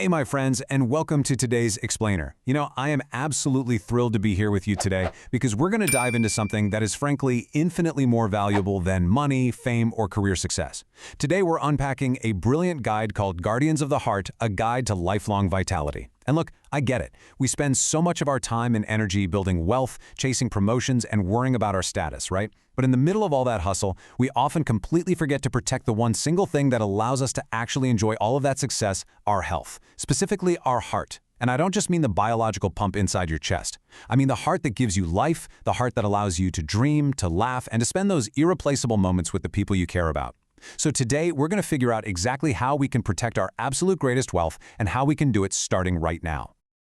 my friends, and welcome to today's Explainer. I am absolutely thrilled to be here with you today because we're going to dive into something that is frankly infinitely more valuable than money, fame, or career success. Today, we're unpacking a brilliant guide called Guardians of the Heart, a guide to lifelong vitality. And look, I get it. We spend so much of our time and energy building wealth, chasing promotions, and worrying about our status, right? But in the middle of all that hustle, we often completely forget to protect the one single thing that allows us to actually enjoy all of that success, our health, specifically our heart. And I don't just mean the biological pump inside your chest. I mean the heart that gives you life, the heart that allows you to dream, to laugh, and to spend those irreplaceable moments with the people you care about. So today, we're going to figure out exactly how we can protect our absolute greatest wealth and how we can do it starting right now.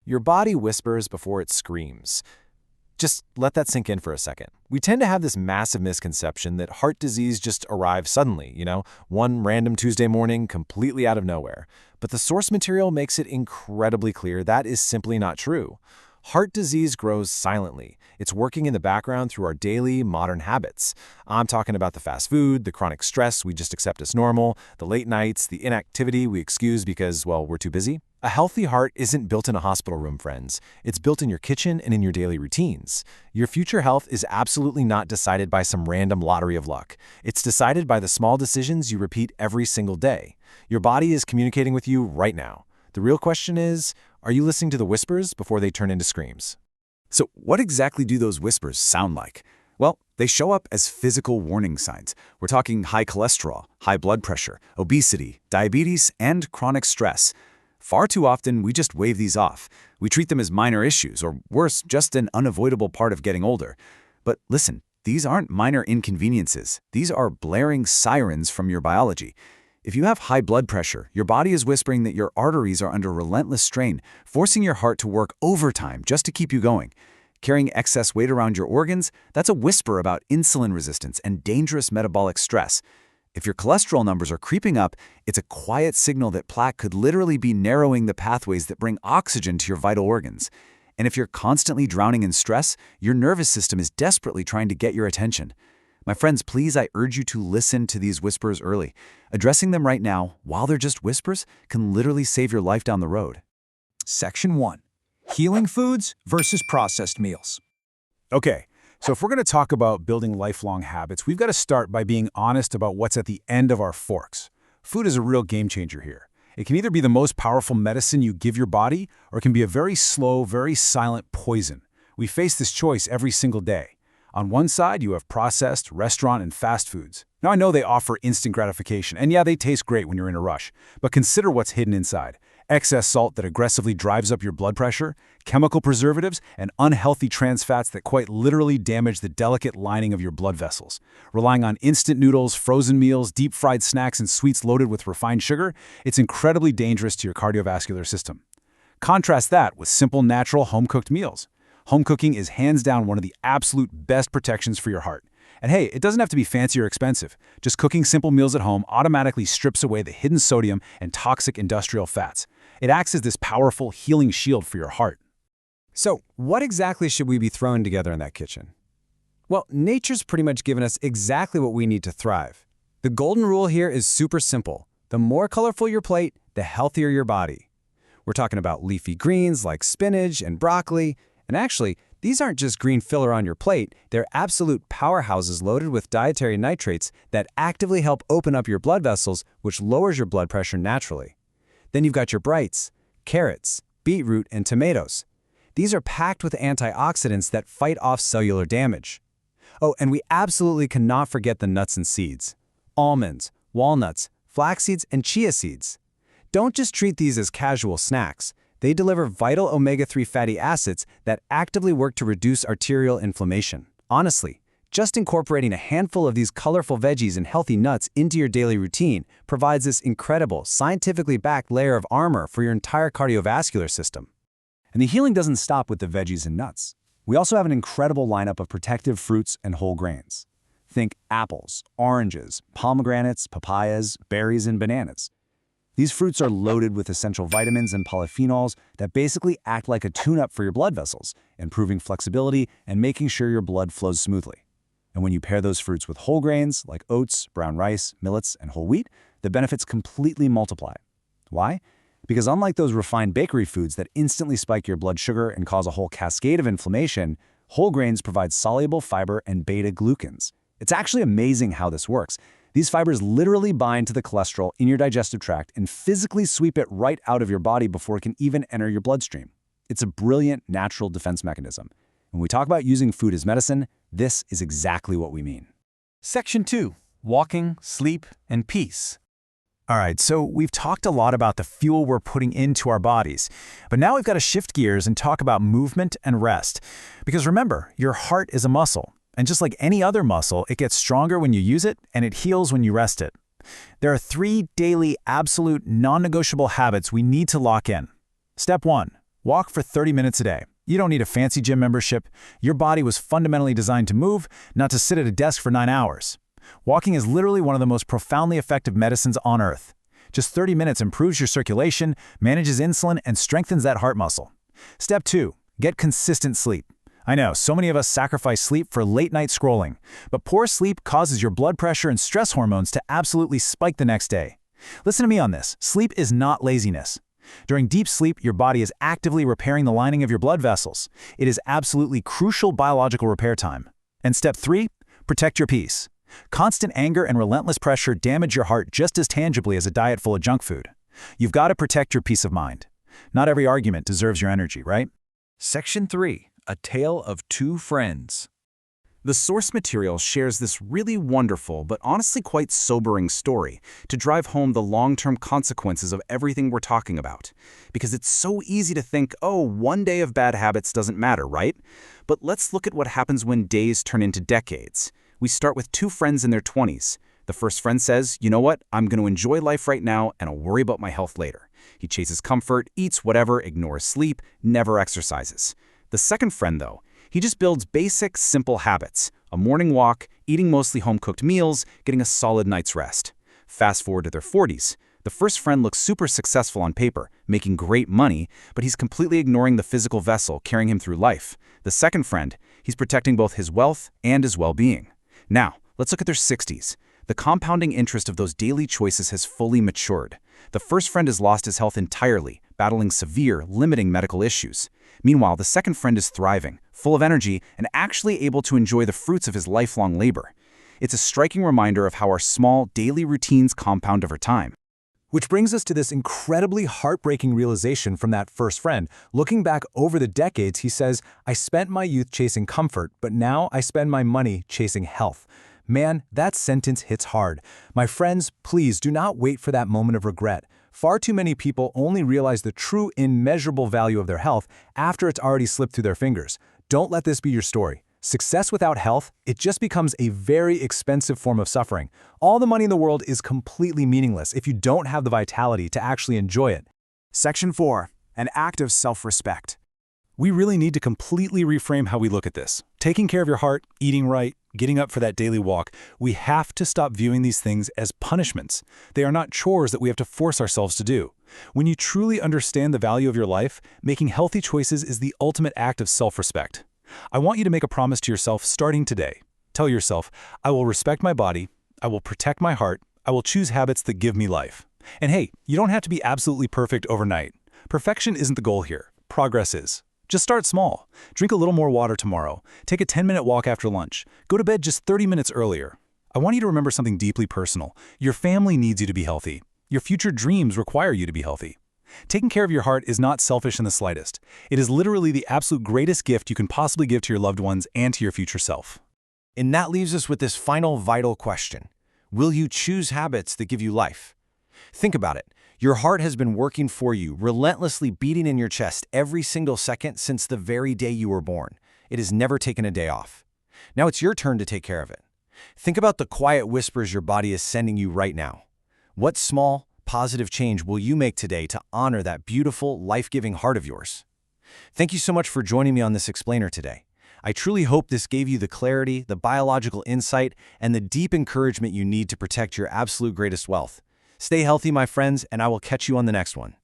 Your body whispers before it screams. Just let that sink in for a second. We tend to have this massive misconception that heart disease just arrives suddenly, one random Tuesday morning, completely out of nowhere. But the source material makes it incredibly clear that is simply not true. Heart disease grows silently. It's working in the background through our daily, modern habits. I'm talking about the fast food, the chronic stress we just accept as normal, the late nights, the inactivity we excuse because, we're too busy. A healthy heart isn't built in a hospital room, friends. It's built in your kitchen and in your daily routines. Your future health is absolutely not decided by some random lottery of luck. It's decided by the small decisions you repeat every single day. Your body is communicating with you right now. The real question is, are you listening to the whispers before they turn into screams? So what exactly do those whispers sound like? Well, they show up as physical warning signs. We're talking high cholesterol, high blood pressure, obesity, diabetes, and chronic stress. Far too often, we just wave these off. We treat them as minor issues, or worse, just an unavoidable part of getting older. But listen, these aren't minor inconveniences. These are blaring sirens from your biology. If you have high blood pressure, your body is whispering that your arteries are under relentless strain, forcing your heart to work overtime just to keep you going. Carrying excess weight around your organs, that's a whisper about insulin resistance and dangerous metabolic stress. If your cholesterol numbers are creeping up, it's a quiet signal that plaque could literally be narrowing the pathways that bring oxygen to your vital organs. And if you're constantly drowning in stress, your nervous system is desperately trying to get your attention. My friends, please, I urge you to listen to these whispers early. Addressing them right now, while they're just whispers, can literally save your life down the road. Section 1. Healing foods versus processed meals. Okay, so if we're going to talk about building lifelong habits, we've got to start by being honest about what's at the end of our forks. Food is a real game changer here. It can either be the most powerful medicine you give your body, or it can be a very slow, very silent poison. We face this choice every single day. On one side, you have processed, restaurant, and fast foods. Now, I know they offer instant gratification, and yeah, they taste great when you're in a rush. But consider what's hidden inside. Excess salt that aggressively drives up your blood pressure, chemical preservatives, and unhealthy trans fats that quite literally damage the delicate lining of your blood vessels. Relying on instant noodles, frozen meals, deep-fried snacks, and sweets loaded with refined sugar, it's incredibly dangerous to your cardiovascular system. Contrast that with simple, natural, home-cooked meals. Home cooking is hands down one of the absolute best protections for your heart. And hey, it doesn't have to be fancy or expensive. Just cooking simple meals at home automatically strips away the hidden sodium and toxic industrial fats. It acts as this powerful healing shield for your heart. So, what exactly should we be throwing together in that kitchen? Well, nature's pretty much given us exactly what we need to thrive. The golden rule here is super simple. The more colorful your plate, the healthier your body. We're talking about leafy greens like spinach and broccoli. And actually, these aren't just green filler on your plate, they're absolute powerhouses loaded with dietary nitrates that actively help open up your blood vessels, which lowers your blood pressure naturally. Then you've got your brights, carrots, beetroot, and tomatoes. These are packed with antioxidants that fight off cellular damage. Oh, and we absolutely cannot forget the nuts and seeds. Almonds, walnuts, flax seeds, and chia seeds. Don't just treat these as casual snacks. They deliver vital omega-3 fatty acids that actively work to reduce arterial inflammation. Honestly, just incorporating a handful of these colorful veggies and healthy nuts into your daily routine provides this incredible, scientifically backed layer of armor for your entire cardiovascular system. And the healing doesn't stop with the veggies and nuts. We also have an incredible lineup of protective fruits and whole grains. Think apples, oranges, pomegranates, papayas, berries, and bananas. These fruits are loaded with essential vitamins and polyphenols that basically act like a tune-up for your blood vessels, improving flexibility and making sure your blood flows smoothly. And when you pair those fruits with whole grains like oats, brown rice, millets, and whole wheat, the benefits completely multiply. Why? Because unlike those refined bakery foods that instantly spike your blood sugar and cause a whole cascade of inflammation, whole grains provide soluble fiber and beta-glucans. It's actually amazing how this works. These fibers literally bind to the cholesterol in your digestive tract and physically sweep it right out of your body before it can even enter your bloodstream. It's a brilliant natural defense mechanism. When we talk about using food as medicine, this is exactly what we mean. Section 2. Walking, sleep, and peace. All right, so we've talked a lot about the fuel we're putting into our bodies, but now we've got to shift gears and talk about movement and rest. Because remember, your heart is a muscle, and just like any other muscle, it gets stronger when you use it, and it heals when you rest it. There are 3 daily, absolute, non-negotiable habits we need to lock in. Step 1, walk for 30 minutes a day. You don't need a fancy gym membership. Your body was fundamentally designed to move, not to sit at a desk for 9 hours. Walking is literally one of the most profoundly effective medicines on Earth. Just 30 minutes improves your circulation, manages insulin, and strengthens that heart muscle. Step 2, get consistent sleep. I know, so many of us sacrifice sleep for late-night scrolling, but poor sleep causes your blood pressure and stress hormones to absolutely spike the next day. Listen to me on this. Sleep is not laziness. During deep sleep, your body is actively repairing the lining of your blood vessels. It is absolutely crucial biological repair time. And step 3, protect your peace. Constant anger and relentless pressure damage your heart just as tangibly as a diet full of junk food. You've got to protect your peace of mind. Not every argument deserves your energy, right? Section 3. A Tale of Two Friends. The source material shares this really wonderful but honestly quite sobering story to drive home the long-term consequences of everything we're talking about. Because it's so easy to think, oh, one day of bad habits doesn't matter, right? But let's look at what happens when days turn into decades. We start with 2 friends in their 20s. The first friend says, you know what, I'm going to enjoy life right now and I'll worry about my health later. He chases comfort, eats whatever, ignores sleep, never exercises. The second friend, though, he just builds basic, simple habits. A morning walk, eating mostly home-cooked meals, getting a solid night's rest. Fast forward to their 40s. The first friend looks super successful on paper, making great money, but he's completely ignoring the physical vessel carrying him through life. The second friend, he's protecting both his wealth and his well-being. Now, let's look at their 60s. The compounding interest of those daily choices has fully matured. The first friend has lost his health entirely, battling severe, limiting medical issues. Meanwhile, the second friend is thriving, full of energy, and actually able to enjoy the fruits of his lifelong labor. It's a striking reminder of how our small, daily routines compound over time. Which brings us to this incredibly heartbreaking realization from that first friend. Looking back over the decades, he says, I spent my youth chasing comfort, but now I spend my money chasing health. Man, that sentence hits hard. My friends, please do not wait for that moment of regret. Far too many people only realize the true immeasurable value of their health after it's already slipped through their fingers. Don't let this be your story. Success without health, it just becomes a very expensive form of suffering. All the money in the world is completely meaningless if you don't have the vitality to actually enjoy it. Section 4. An act of self-respect. We really need to completely reframe how we look at this. Taking care of your heart, eating right, getting up for that daily walk, we have to stop viewing these things as punishments. They are not chores that we have to force ourselves to do. When you truly understand the value of your life, making healthy choices is the ultimate act of self-respect. I want you to make a promise to yourself starting today. Tell yourself, I will respect my body, I will protect my heart, I will choose habits that give me life. And hey, you don't have to be absolutely perfect overnight. Perfection isn't the goal here. Progress is. Just start small. Drink a little more water tomorrow. Take a 10-minute walk after lunch. Go to bed just 30 minutes earlier. I want you to remember something deeply personal. Your family needs you to be healthy. Your future dreams require you to be healthy. Taking care of your heart is not selfish in the slightest. It is literally the absolute greatest gift you can possibly give to your loved ones and to your future self. And that leaves us with this final vital question. Will you choose habits that give you life? Think about it. Your heart has been working for you, relentlessly beating in your chest every single second since the very day you were born. It has never taken a day off. Now it's your turn to take care of it. Think about the quiet whispers your body is sending you right now. What small, positive change will you make today to honor that beautiful, life-giving heart of yours? Thank you so much for joining me on this explainer today. I truly hope this gave you the clarity, the biological insight, and the deep encouragement you need to protect your absolute greatest wealth. Stay healthy, my friends, and I will catch you on the next one.